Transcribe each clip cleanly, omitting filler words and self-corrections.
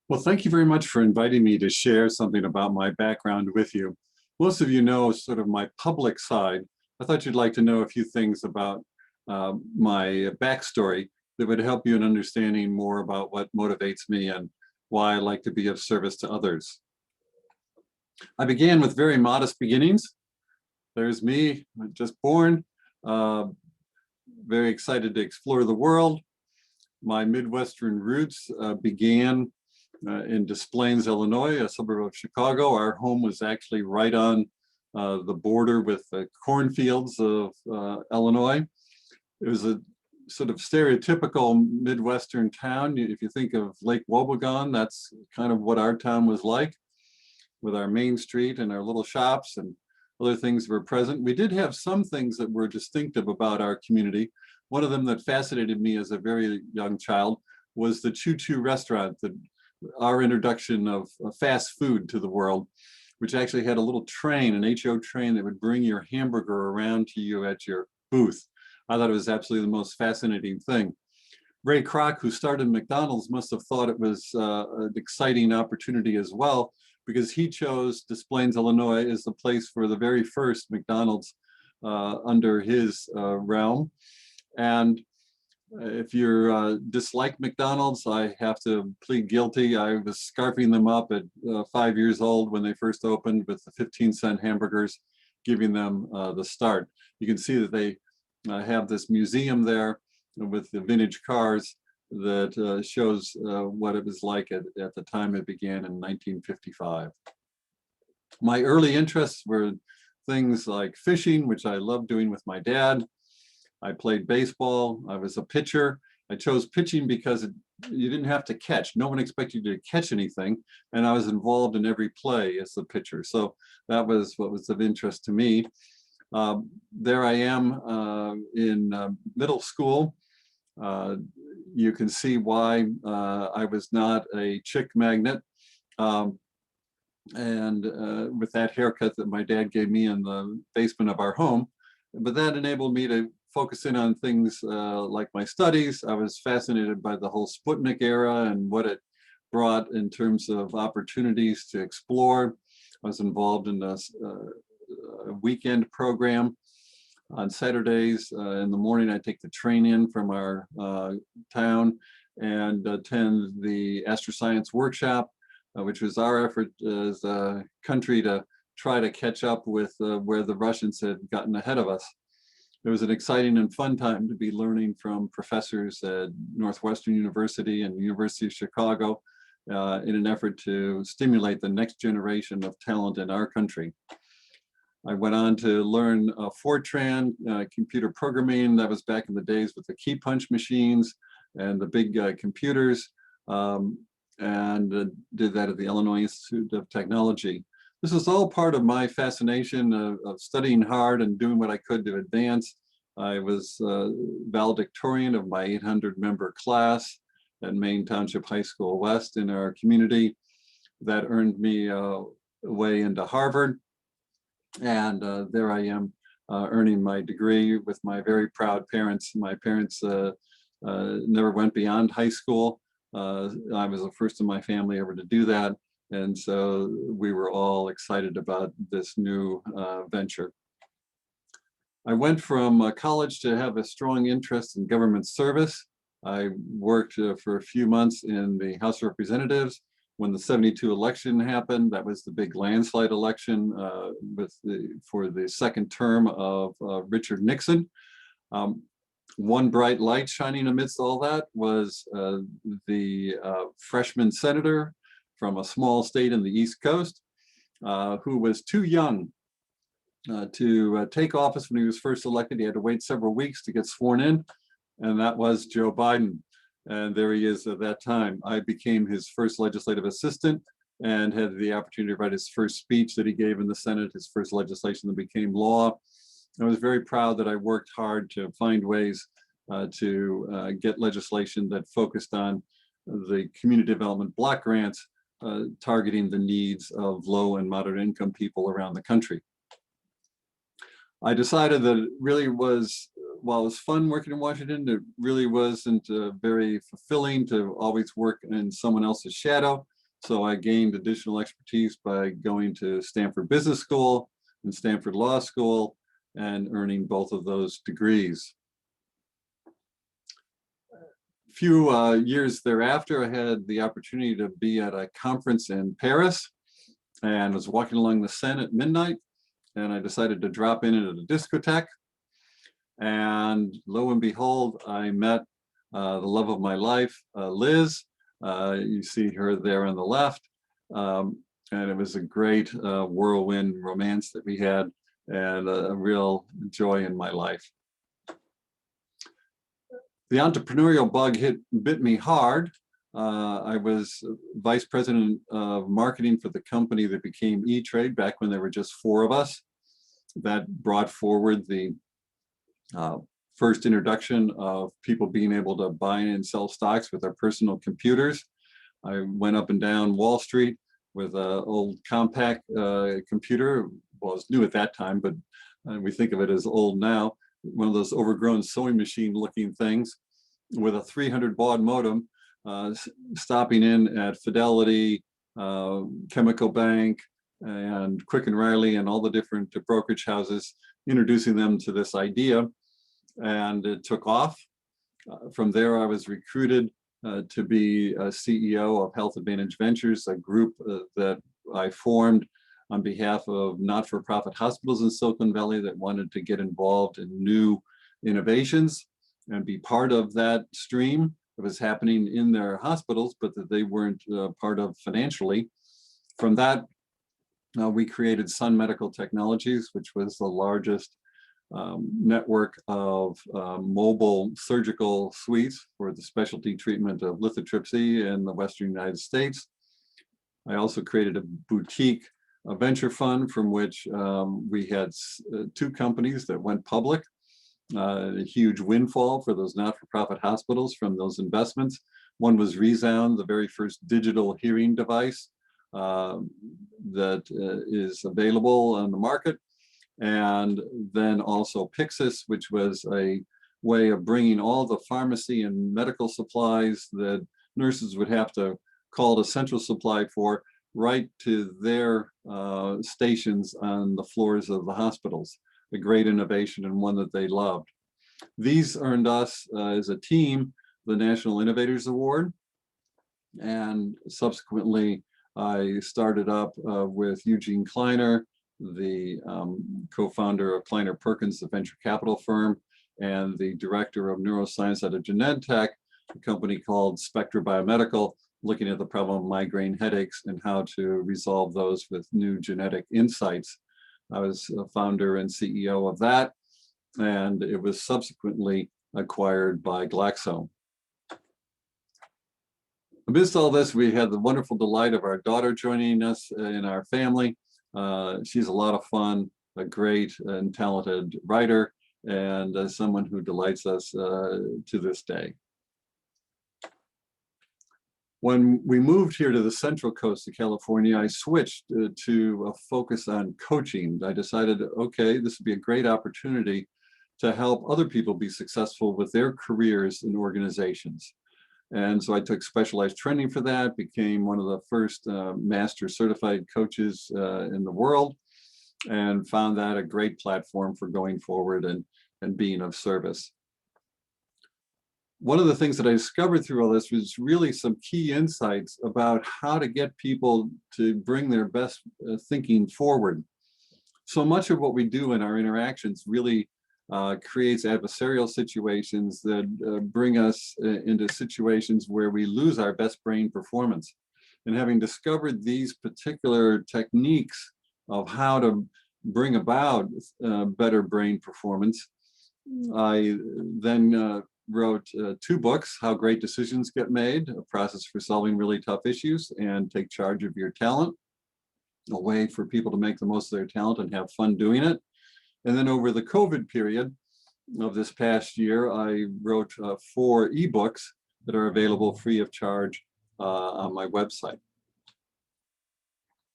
Well, thank you very much for inviting me to share something about my background with you. Most of you know sort of my public side. I thought you'd like to know a few things about my backstory that would help you in understanding more about what motivates me and why I like to be of service to others. I began with very modest beginnings. There's me, just born, uh, very excited to explore the world. My Midwestern roots began in Des Plaines, Illinois, a suburb of Chicago. Our home was actually right on the border with the cornfields of Illinois. It was a sort of stereotypical Midwestern town. If you think of Lake Wobegon, that's kind of what our town was like, with our main street and our little shops and other things were present. We did have some things that were distinctive about our community. One of them that fascinated me as a very young child was the Choo Choo restaurant, our introduction of fast food to the world, which actually had a little train, an HO train that would bring your hamburger around to you at your booth. I thought it was absolutely the most fascinating thing. Ray Kroc, who started McDonald's, must have thought it was an exciting opportunity as well, because he chose Des Plaines, Illinois as the place for the very first McDonald's under his realm. And if you dislike McDonald's, I have to plead guilty. I was scarfing them up at 5 years old when they first opened with the 15-cent hamburgers, giving them the start. You can see that they have this museum there with the vintage cars that shows what it was like at the time it began in 1955. My early interests were things like fishing, which I loved doing with my dad. I played baseball. I was a pitcher. I chose pitching because you didn't have to catch. No one expected you to catch anything. And I was involved in every play as a pitcher. So that was what was of interest to me. There I am in middle school. You can see why I was not a chick magnet. With that haircut that my dad gave me in the basement of our home. But that enabled me to focus in on things like my studies. I was fascinated by the whole Sputnik era and what it brought in terms of opportunities to explore. I was involved in a weekend program. On Saturdays in the morning, I take the train in from our town and attend the astroscience workshop, which was our effort as a country to try to catch up with where the Russians had gotten ahead of us. It was an exciting and fun time to be learning from professors at Northwestern University and University of Chicago in an effort to stimulate the next generation of talent in our country. I went on to learn Fortran, computer programming. That was back in the days with the key punch machines and the big computers, and did that at the Illinois Institute of Technology. This was all part of my fascination of studying hard and doing what I could to advance. I was valedictorian of my 800-member class at Maine Township High School West in our community. That earned me a way into Harvard. And there I am earning my degree with my very proud parents. My parents never went beyond high school. I was the first in my family ever to do that. And so we were all excited about this new venture. I went from college to have a strong interest in government service. I worked for a few months in the House of Representatives. When the '72 election happened, that was the big landslide election for the second term of Richard Nixon. One bright light shining amidst all that was the freshman senator from a small state in the East Coast who was too young to take office when he was first elected. He had to wait several weeks to get sworn in, and that was Joe Biden. And there he is at that time. I became his first legislative assistant and had the opportunity to write his first speech that he gave in the Senate, his first legislation that became law. I was very proud that I worked hard to find ways to get legislation that focused on the community development block grants targeting the needs of low and moderate income people around the country. I decided that it really was, while it was fun working in Washington, it really wasn't very fulfilling to always work in someone else's shadow. So I gained additional expertise by going to Stanford Business School and Stanford Law School and earning both of those degrees. A few years thereafter, I had the opportunity to be at a conference in Paris and was walking along the Seine at midnight, and I decided to drop in at a discotheque. And lo and behold, I met the love of my life, Liz. You see her there on the left. And it was a great whirlwind romance that we had, and a real joy in my life. The entrepreneurial bug bit me hard. I was vice president of marketing for the company that became E-Trade back when there were just 4 of us. That brought forward the first introduction of people being able to buy and sell stocks with their personal computers. I went up and down Wall Street with an old compact computer. Well, it was new at that time, but we think of it as old now. One of those overgrown sewing machine looking things with a 300 baud modem, stopping in at Fidelity, Chemical Bank, and Quick and Riley, and all the different brokerage houses, introducing them to this idea, and it took off. From there, I was recruited to be a CEO of Health Advantage Ventures, a group that I formed on behalf of not-for-profit hospitals in Silicon Valley that wanted to get involved in new innovations and be part of that stream that was happening in their hospitals, but that they weren't part of financially. From that, we created Sun Medical Technologies, which was the largest network of mobile surgical suites for the specialty treatment of lithotripsy in the Western United States. I also created a boutique venture fund from which we had 2 companies that went public. A huge windfall for those not-for-profit hospitals from those investments. One was Resound, the very first digital hearing device that is available on the market. And then also Pyxis, which was a way of bringing all the pharmacy and medical supplies that nurses would have to call to central supply for right to their stations on the floors of the hospitals. A great innovation and one that they loved. These earned us as a team the National Innovators Award, and subsequently I started up with Eugene Kleiner, the co-founder of Kleiner Perkins, the venture capital firm, and the director of neuroscience at a Genentech, a company called Spectra Biomedical, looking at the problem of migraine headaches and how to resolve those with new genetic insights. I was a founder and CEO of that, and it was subsequently acquired by Glaxo. Amidst all this, we had the wonderful delight of our daughter joining us in our family. She's a lot of fun, a great and talented writer, and someone who delights us to this day. When we moved here to the Central Coast of California, I switched to a focus on coaching. I decided, okay, this would be a great opportunity to help other people be successful with their careers in organizations. And so I took specialized training for that, became one of the first master certified coaches in the world, and found that a great platform for going forward and being of service. One of the things that I discovered through all this was really some key insights about how to get people to bring their best thinking forward. So much of what we do in our interactions really creates adversarial situations that bring us into situations where we lose our best brain performance. And having discovered these particular techniques of how to bring about better brain performance, I then wrote 2 books, How Great Decisions Get Made, a process for solving really tough issues, and Take Charge of Your Talent, a way for people to make the most of their talent and have fun doing it. And then over the COVID period of this past year, I wrote 4 ebooks that are available free of charge on my website.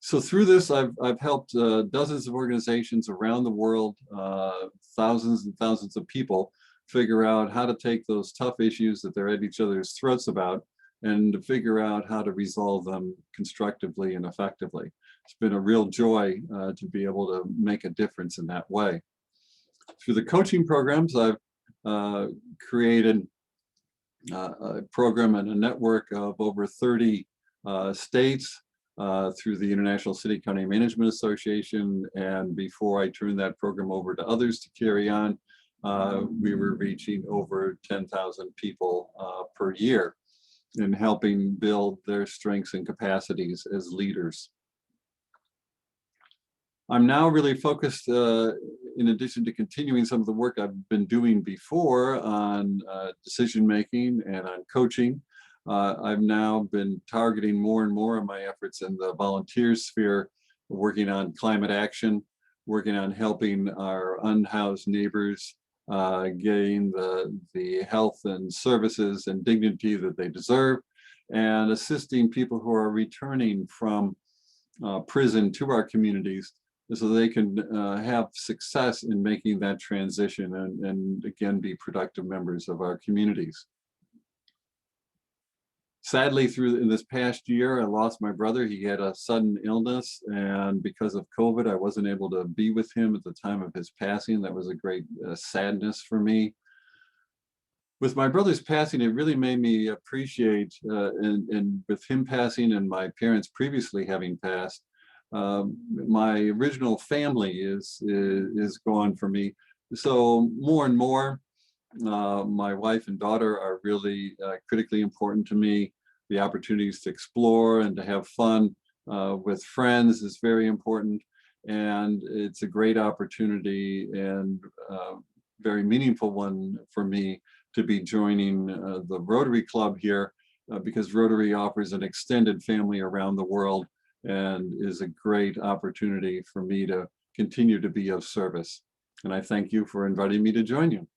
So through this, I've helped dozens of organizations around the world, thousands and thousands of people, figure out how to take those tough issues that they're at each other's throats about and to figure out how to resolve them constructively and effectively. It's been a real joy to be able to make a difference in that way. Through the coaching programs, I've created a program and a network of over 30 states through the International City County Management Association. And before I turned that program over to others to carry on, we were reaching over 10,000 people per year in helping build their strengths and capacities as leaders. I'm now really focused, in addition to continuing some of the work I've been doing before on decision making and on coaching. I've now been targeting more and more of my efforts in the volunteer sphere, working on climate action, working on helping our unhoused neighbors gain the health and services and dignity that they deserve, and assisting people who are returning from prison to our communities so they can have success in making that transition and again be productive members of our communities. Sadly, in this past year, I lost my brother. He had a sudden illness, and because of COVID, I wasn't able to be with him at the time of his passing. That was a great sadness for me. With my brother's passing, it really made me appreciate, and with him passing and my parents previously having passed, my original family is gone for me. So more and more, my wife and daughter are really critically important to me. The opportunities to explore and to have fun with friends is very important. And it's a great opportunity and very meaningful one for me to be joining the Rotary Club here because Rotary offers an extended family around the world and is a great opportunity for me to continue to be of service. And I thank you for inviting me to join you.